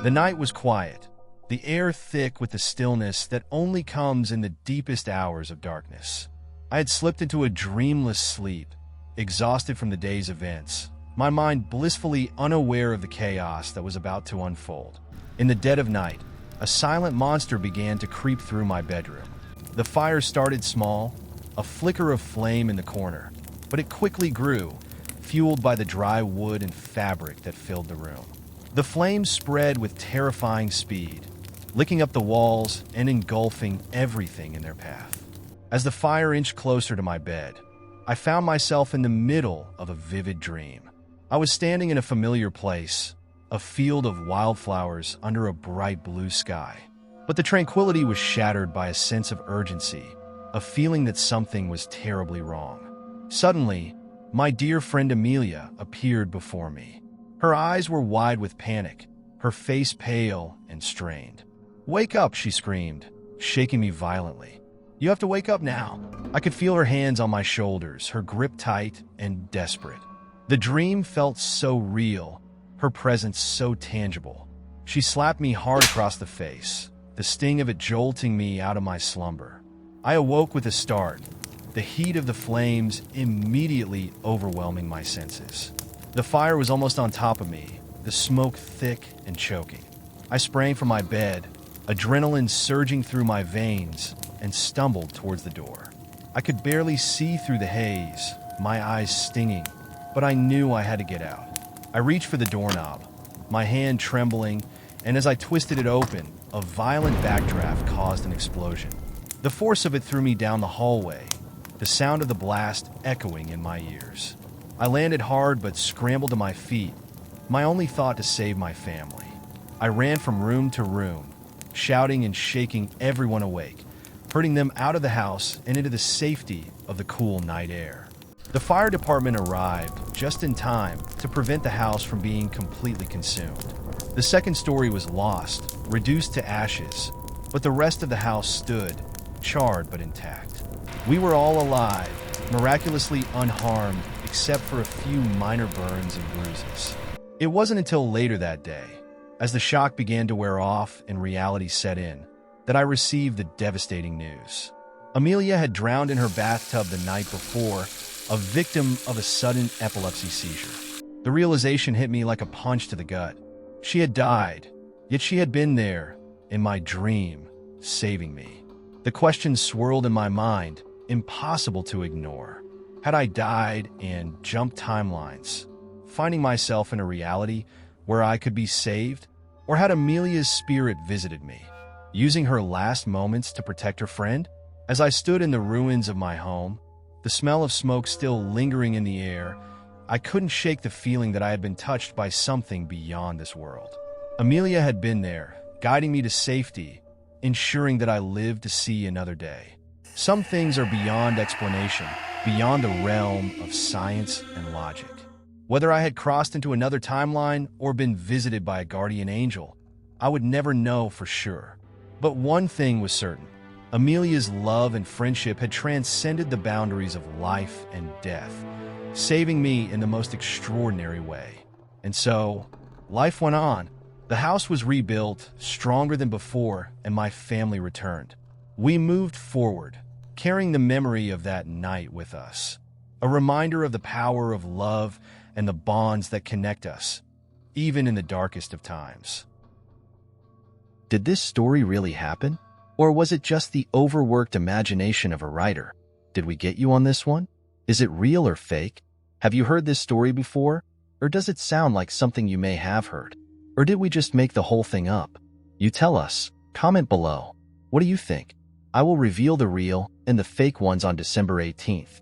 The night was quiet, the air thick with the stillness that only comes in the deepest hours of darkness. I had slipped into a dreamless sleep, exhausted from the day's events, my mind blissfully unaware of the chaos that was about to unfold. In the dead of night, a silent monster began to creep through my bedroom. The fire started small, a flicker of flame in the corner, but it quickly grew, fueled by the dry wood and fabric that filled the room. The flames spread with terrifying speed, licking up the walls and engulfing everything in their path. As the fire inched closer to my bed, I found myself in the middle of a vivid dream. I was standing in a familiar place, a field of wildflowers under a bright blue sky. But the tranquility was shattered by a sense of urgency, a feeling that something was terribly wrong. Suddenly, my dear friend Amelia appeared before me. Her eyes were wide with panic, her face pale and strained. "Wake up," she screamed, shaking me violently. "You have to wake up now." I could feel her hands on my shoulders, her grip tight and desperate. The dream felt so real, her presence so tangible. She slapped me hard across the face, the sting of it jolting me out of my slumber. I awoke with a start, the heat of the flames immediately overwhelming my senses. The fire was almost on top of me, the smoke thick and choking. I sprang from my bed, adrenaline surging through my veins, and stumbled towards the door. I could barely see through the haze, my eyes stinging, but I knew I had to get out. I reached for the doorknob, my hand trembling, and as I twisted it open, a violent backdraft caused an explosion. The force of it threw me down the hallway, the sound of the blast echoing in my ears. I landed hard but scrambled to my feet, my only thought to save my family. I ran from room to room, shouting and shaking everyone awake, herding them out of the house and into the safety of the cool night air. The fire department arrived just in time to prevent the house from being completely consumed. The second story was lost, reduced to ashes, but the rest of the house stood, charred but intact. We were all alive, miraculously unharmed except for a few minor burns and bruises. It wasn't until later that day, as the shock began to wear off and reality set in, that I received the devastating news. Amelia had drowned in her bathtub the night before, a victim of a sudden epilepsy seizure. The realization hit me like a punch to the gut. She had died, yet she had been there, in my dream, saving me. The questions swirled in my mind, impossible to ignore. Had I died and jumped timelines, finding myself in a reality where I could be saved? Or had Amelia's spirit visited me, using her last moments to protect her friend? As I stood in the ruins of my home, the smell of smoke still lingering in the air, I couldn't shake the feeling that I had been touched by something beyond this world. Amelia had been there, guiding me to safety, ensuring that I lived to see another day. Some things are beyond explanation, beyond the realm of science and logic. Whether I had crossed into another timeline or been visited by a guardian angel, I would never know for sure. But one thing was certain. Amelia's love and friendship had transcended the boundaries of life and death, saving me in the most extraordinary way. And so, life went on. The house was rebuilt, stronger than before, and my family returned. We moved forward, carrying the memory of that night with us, a reminder of the power of love and the bonds that connect us, even in the darkest of times. Did this story really happen? Or was it just the overworked imagination of a writer? Did we get you on this one? Is it real or fake? Have you heard this story before? Or does it sound like something you may have heard? Or did we just make the whole thing up? You tell us. Comment below. What do you think? I will reveal the real and the fake ones on December 18th.